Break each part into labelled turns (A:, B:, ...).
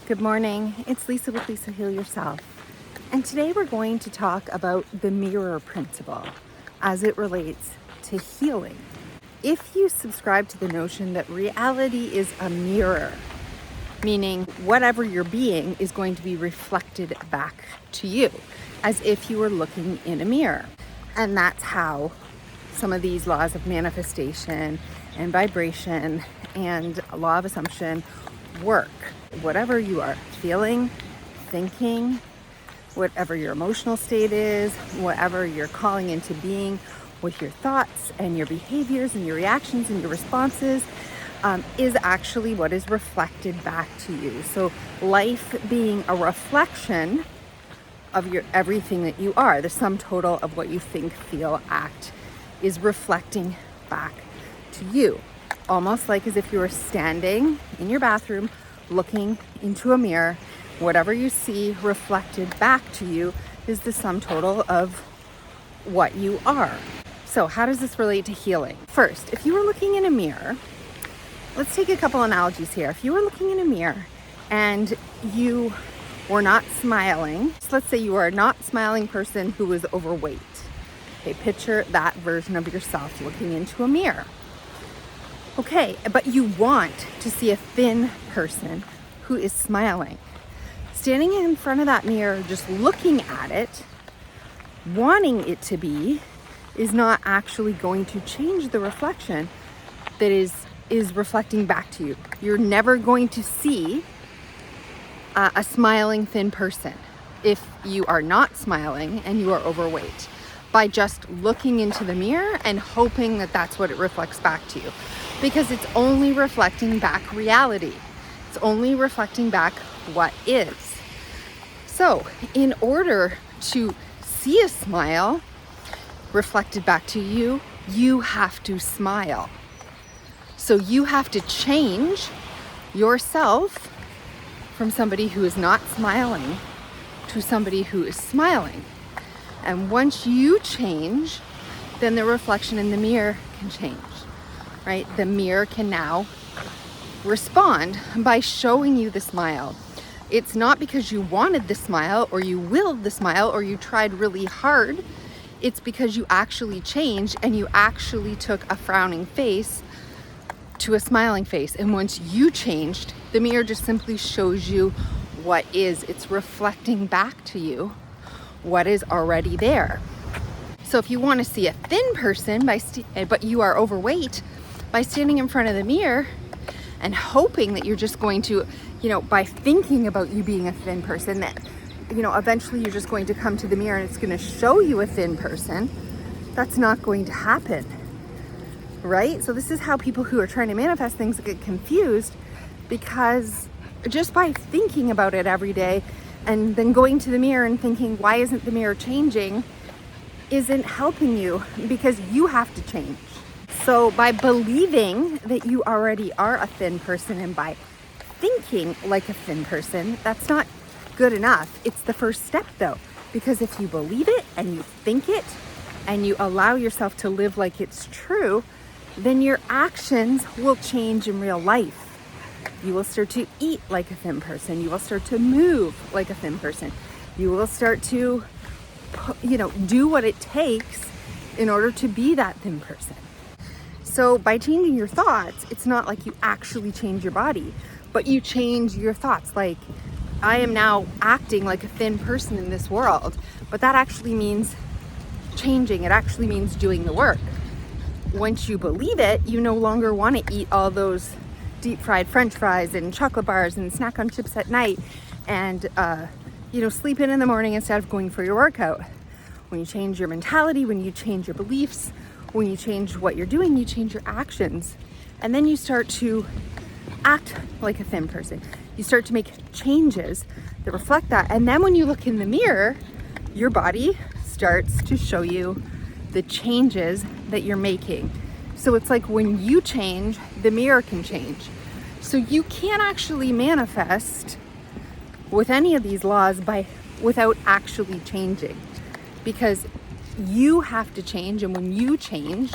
A: Good morning, it's Lisa with Lisa Heal Yourself. And today we're going to talk about the mirror principle as it relates to healing. If you subscribe to the notion that reality is a mirror, meaning whatever you're being is going to be reflected back to you, as if you were looking in a mirror. And that's how some of these laws of manifestation and vibration and law of assumption work. Whatever you are feeling, thinking, whatever your emotional state is, whatever you're calling into being with your thoughts and your behaviors and your reactions and your responses is actually what is reflected back to you. So life being a reflection of your everything that you are, the sum total of what you think, feel, act is reflecting back to you. Almost like as if you were standing in your bathroom looking into a mirror. Whatever you see reflected back to you is the sum total of what you are. So how does this relate to healing? First, if you were looking in a mirror, let's take a couple analogies here. If you were looking in a mirror and you were not smiling, so let's say you are a not smiling person who is overweight. Okay, picture that version of yourself looking into a mirror. Okay, but you want to see a thin person who is smiling. Standing in front of that mirror, just looking at it, wanting it to be, is not actually going to change the reflection that is reflecting back to you. You're never going to see a smiling thin person if you are not smiling and you are overweight, by just looking into the mirror and hoping that that's what it reflects back to you. Because it's only reflecting back reality. It's only reflecting back what is. So in order to see a smile reflected back to you, you have to smile. So you have to change yourself from somebody who is not smiling to somebody who is smiling. And once you change, then the reflection in the mirror can change. Right? The mirror can now respond by showing you the smile. It's not because you wanted the smile or you willed the smile or you tried really hard. It's because you actually changed and you actually took a frowning face to a smiling face. And once you changed, the mirror just simply shows you what is. It's reflecting back to you what is already there. So if you want to see a thin person but you are overweight, by standing in front of the mirror and hoping that you're just going to, by thinking about you being a thin person, that, eventually you're just going to come to the mirror and it's going to show you a thin person, that's not going to happen, right? So this is how people who are trying to manifest things get confused, because just by thinking about it every day and then going to the mirror and thinking, why isn't the mirror changing, isn't helping you, because you have to change. So by believing that you already are a thin person and by thinking like a thin person, that's not good enough. It's the first step though, because if you believe it and you think it and you allow yourself to live like it's true, then your actions will change in real life. You will start to eat like a thin person. You will start to move like a thin person. You will start to, do what it takes in order to be that thin person. So by changing your thoughts, it's not like you actually change your body, but you change your thoughts. Like, I am now acting like a thin person in this world, but that actually means changing. It actually means doing the work. Once you believe it, you no longer want to eat all those deep fried French fries and chocolate bars and snack on chips at night and, sleep in the morning instead of going for your workout. When you change your mentality, when you change your beliefs, when you change what you're doing, you change your actions. And then you start to act like a thin person. You start to make changes that reflect that. And then when you look in the mirror, your body starts to show you the changes that you're making. So it's like when you change, the mirror can change. So you can't actually manifest with any of these laws without actually changing, because you have to change, and when you change,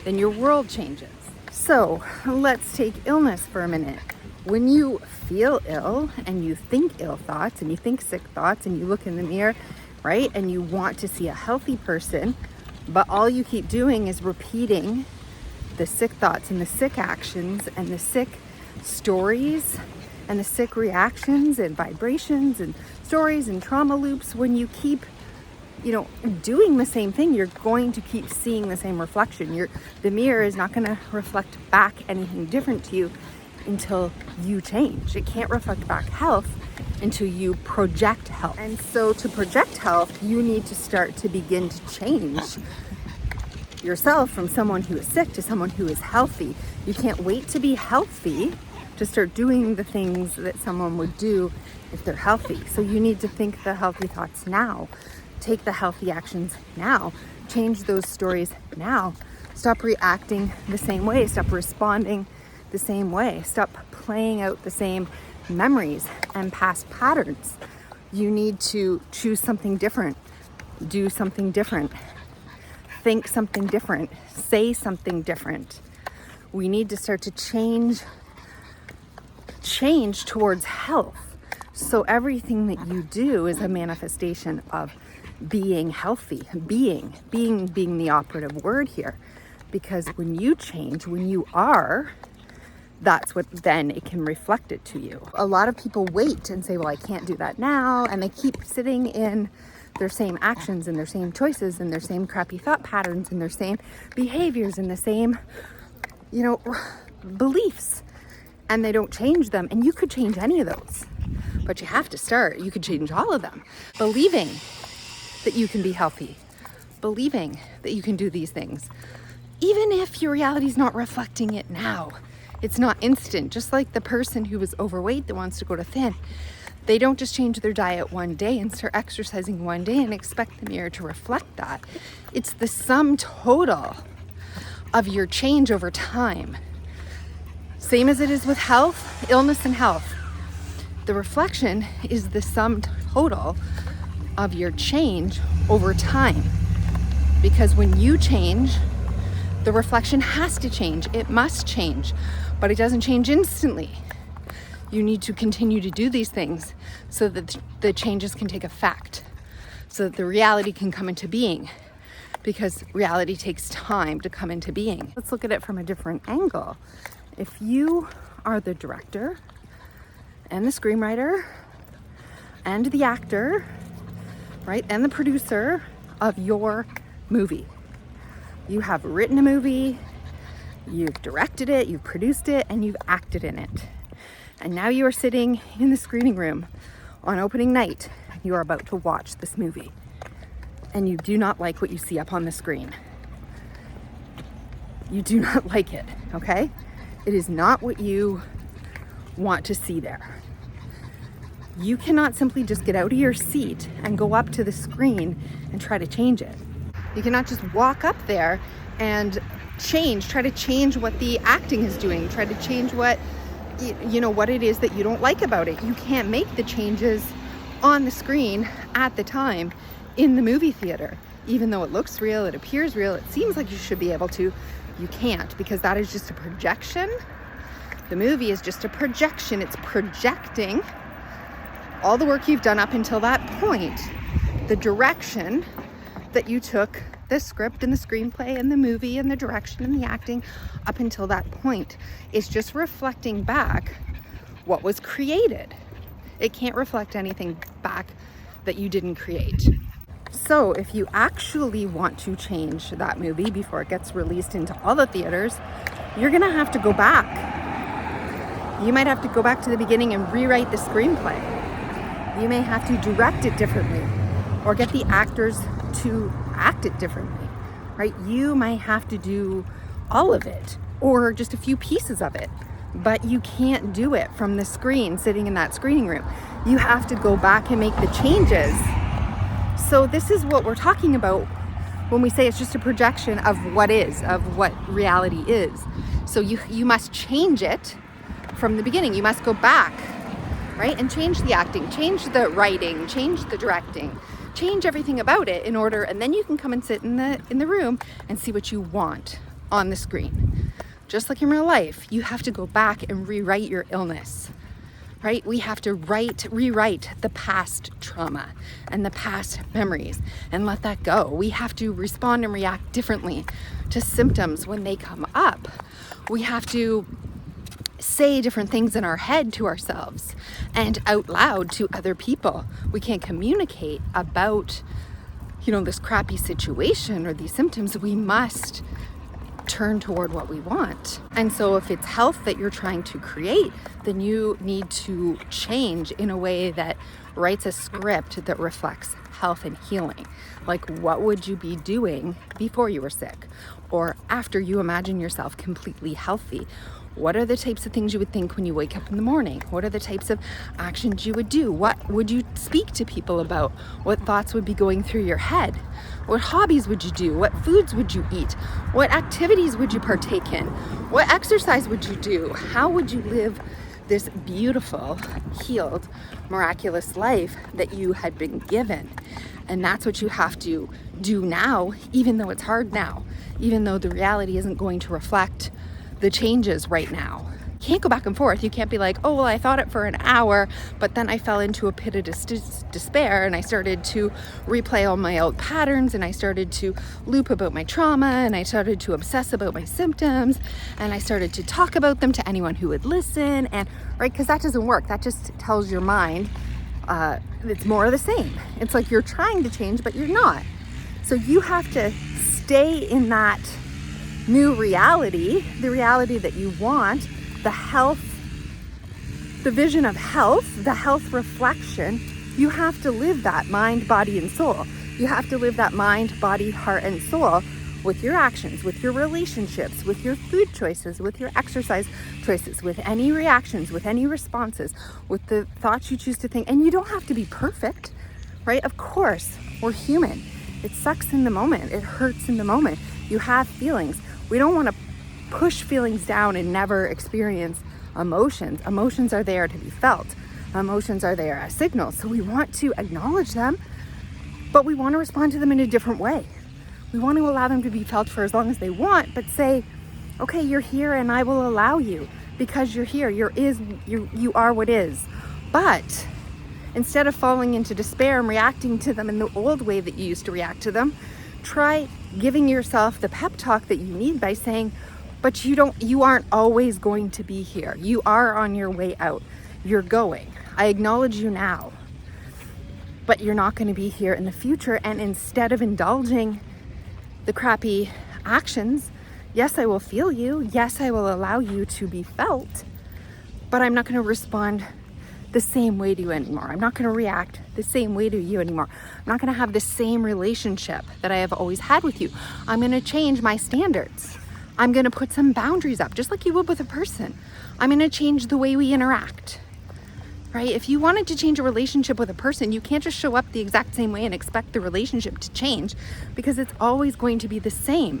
A: then your world changes. So let's take illness for a minute. When you feel ill and you think ill thoughts and you think sick thoughts and you look in the mirror, right, and you want to see a healthy person, but all you keep doing is repeating the sick thoughts and the sick actions and the sick stories and the sick reactions and vibrations and stories and trauma loops, when you keep doing the same thing, you're going to keep seeing the same reflection. The mirror is not going to reflect back anything different to you until you change. It can't reflect back health until you project health. And so to project health, you need to start to begin to change yourself from someone who is sick to someone who is healthy. You can't wait to be healthy to start doing the things that someone would do if they're healthy. So you need to think the healthy thoughts now. Take the healthy actions now. Change those stories now. Stop reacting the same way. Stop responding the same way. Stop playing out the same memories and past patterns. You need to choose something different. Do something different. Think something different. Say something different. We need to start to change towards health. So everything that you do is a manifestation of being healthy, being the operative word here. Because when you change, when you are, that's what then it can reflect it to you. A lot of people wait and say, well, I can't do that now. And they keep sitting in their same actions and their same choices and their same crappy thought patterns and their same behaviors and the same, beliefs. And they don't change them. And you could change any of those, but you have to start. You could change all of them. Believing that you can be healthy, believing that you can do these things, even if your reality is not reflecting it now. It's not instant. Just like the person who is overweight that wants to go to thin, they don't just change their diet one day and start exercising one day and expect the mirror to reflect that. It's the sum total of your change over time. Same as it is with health, illness and health. The reflection is the sum total of your change over time. Because when you change, the reflection has to change. It must change, but it doesn't change instantly. You need to continue to do these things so that the changes can take effect, so that the reality can come into being, because reality takes time to come into being. Let's look at it from a different angle. If you are the director and the screenwriter and the actor, right, and the producer of your movie, you have written a movie, you've directed it, you've produced it, and you've acted in it. And now you are sitting in the screening room on opening night. You are about to watch this movie, and you do not like what you see up on the screen. You do not like it, okay? It is not what you want to see there. You cannot simply just get out of your seat and go up to the screen and try to change it. You cannot just walk up there and try to change what the acting is doing, try to change what it is that you don't like about it. You can't make the changes on the screen at the time in the movie theater. Even though it looks real, it appears real, it seems like you should be able to, you can't, because that is just a projection. The movie is just a projection. It's projecting all the work you've done up until that point, the direction that you took, the script and the screenplay and the movie and the direction and the acting up until that point. It's just reflecting back what was created. It can't reflect anything back that you didn't create. So if you actually want to change that movie before it gets released into all the theaters, you're gonna have to go back. You might have to go back to the beginning and rewrite the screenplay. You may have to direct it differently or get the actors to act it differently, right? You might have to do all of it or just a few pieces of it, but you can't do it from the screen sitting in that screening room. You have to go back and make the changes. So this is what we're talking about when we say it's just a projection of what is, of what reality is. So you must change it from the beginning. You must go back, right? And change the acting, change the writing, change the directing, change everything about it in order, and then you can come and sit in the room and see what you want on the screen. just like in real life, you have to go back and rewrite your illness, right? We have to rewrite the past trauma and the past memories and let that go. We have to respond and react differently to symptoms when they come up. We have to say different things in our head to ourselves and out loud to other people. We can't communicate about, this crappy situation or these symptoms. We must turn toward what we want. And so if it's health that you're trying to create, then you need to change in a way that writes a script that reflects health and healing. Like, what would you be doing before you were sick or after you imagine yourself completely healthy? What are the types of things you would think when you wake up in the morning? What are the types of actions you would do? What would you speak to people about? What thoughts would be going through your head? What hobbies would you do? What foods would you eat? What activities would you partake in? What exercise would you do? How would you live this beautiful, healed, miraculous life that you had been given? And that's what you have to do now, even though it's hard now, even though the reality isn't going to reflect the changes right now. You can't go back and forth. You can't be like, oh, well, I thought it for an hour, but then I fell into a pit of despair and I started to replay all my old patterns and I started to loop about my trauma and I started to obsess about my symptoms and I started to talk about them to anyone who would listen. And right, because that doesn't work. That just tells your mind it's more of the same. It's like you're trying to change, but you're not. So you have to stay in that new reality, the reality that you want, the health, the vision of health, the health reflection. You have to live that mind, body, and soul. You have to live that mind, body, heart, and soul with your actions, with your relationships, with your food choices, with your exercise choices, with any reactions, with any responses, with the thoughts you choose to think. And you don't have to be perfect, right? Of course, we're human. It sucks in the moment. It hurts in the moment. You have feelings. We don't want to push feelings down and never experience emotions. Emotions are there to be felt. Emotions are there as signals. So we want to acknowledge them, but we want to respond to them in a different way. We want to allow them to be felt for as long as they want, but say, okay, you're here and I will allow you because you're here. You are what is. But instead of falling into despair and reacting to them in the old way that you used to react to them, try giving yourself the pep talk that you need by saying, but you aren't always going to be here. You are on your way out. You're going. I acknowledge you now, but you're not going to be here in the future. And instead of indulging the crappy actions, yes, I will feel you. Yes, I will allow you to be felt, but I'm not going to respond the same way to you anymore. I'm not going to react the same way to you anymore. I'm not going to have the same relationship that I have always had with you. I'm going to change my standards. I'm going to put some boundaries up, just like you would with a person. I'm going to change the way we interact, right? If you wanted to change a relationship with a person, you can't just show up the exact same way and expect the relationship to change, because it's always going to be the same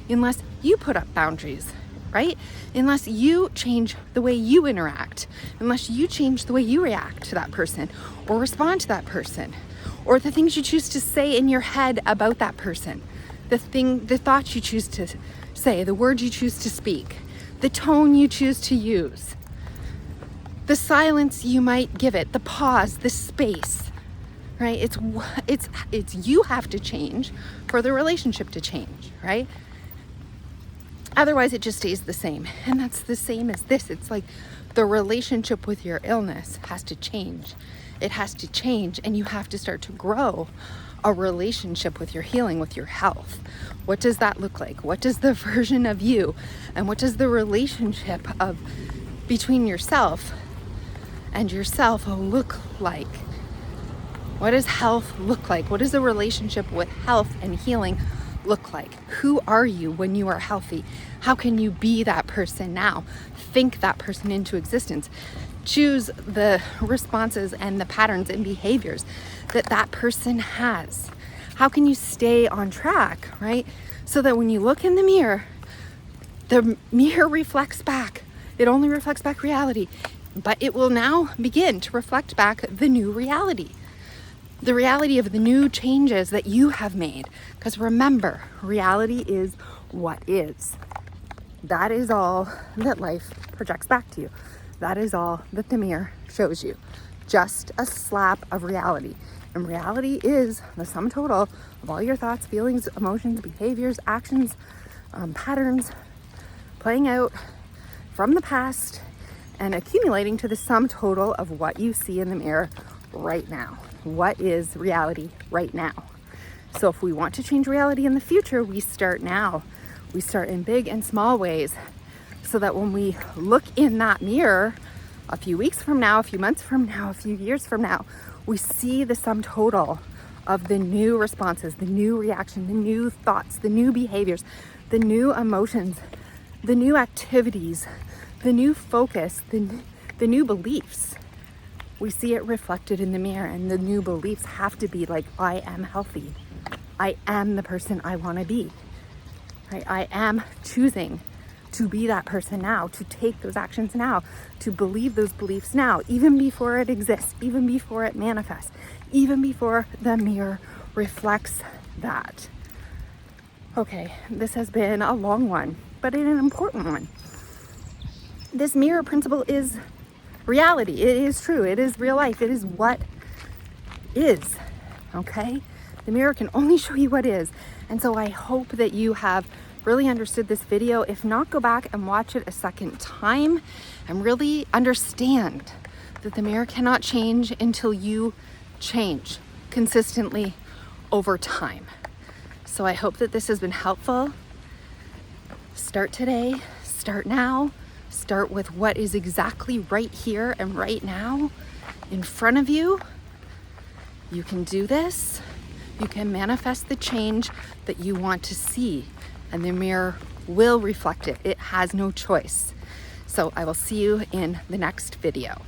A: unless you put up boundaries, right? Unless you change the way you interact, unless you change the way you react to that person or respond to that person, or the things you choose to say in your head about that person, the thoughts you choose to say, the words you choose to speak, the tone you choose to use, the silence you might give it, the pause, the space, right? It's you have to change for the relationship to change, right? Otherwise, it just stays the same. And that's the same as this. It's like the relationship with your illness has to change. It has to change, and you have to start to grow a relationship with your healing, with your health. What does that look like? What does the version of you and what does the relationship of between yourself and yourself look like? What does health look like? What does the relationship with health and healing look like? Who are you when you are healthy? How can you be that person now? Think that person into existence. Choose the responses and the patterns and behaviors that person has. How can you stay on track, right? So that when you look in the mirror reflects back. It only reflects back reality, but it will now begin to reflect back the new reality. The reality of the new changes that you have made. Because remember, reality is what is. That is all that life projects back to you. That is all that the mirror shows you. Just a slap of reality. And reality is the sum total of all your thoughts, feelings, emotions, behaviors, actions, patterns playing out from the past and accumulating to the sum total of what you see in the mirror right now. What is reality right now? So if we want to change reality in the future, we start now. We start in big and small ways so that when we look in that mirror a few weeks from now, a few months from now, a few years from now, we see the sum total of the new responses, the new reaction, the new thoughts, the new behaviors, the new emotions, the new activities, the new focus, the new beliefs. We see it reflected in the mirror, and the new beliefs have to be like, I am healthy. I am the person I want to be. Right? I am choosing to be that person now, to take those actions now, to believe those beliefs now, even before it exists, even before it manifests, even before the mirror reflects that. Okay, this has been a long one, but an important one. This mirror principle is reality. It is true. It is real life. It is what is. Okay? The mirror can only show you what is. And so I hope that you have really understood this video. If not, go back and watch it a second time and really understand that the mirror cannot change until you change consistently over time. So I hope that this has been helpful. Start today, start now, start with what is exactly right here and right now in front of you. You can do this. You can manifest the change that you want to see, and the mirror will reflect it. It has no choice. So I will see you in the next video.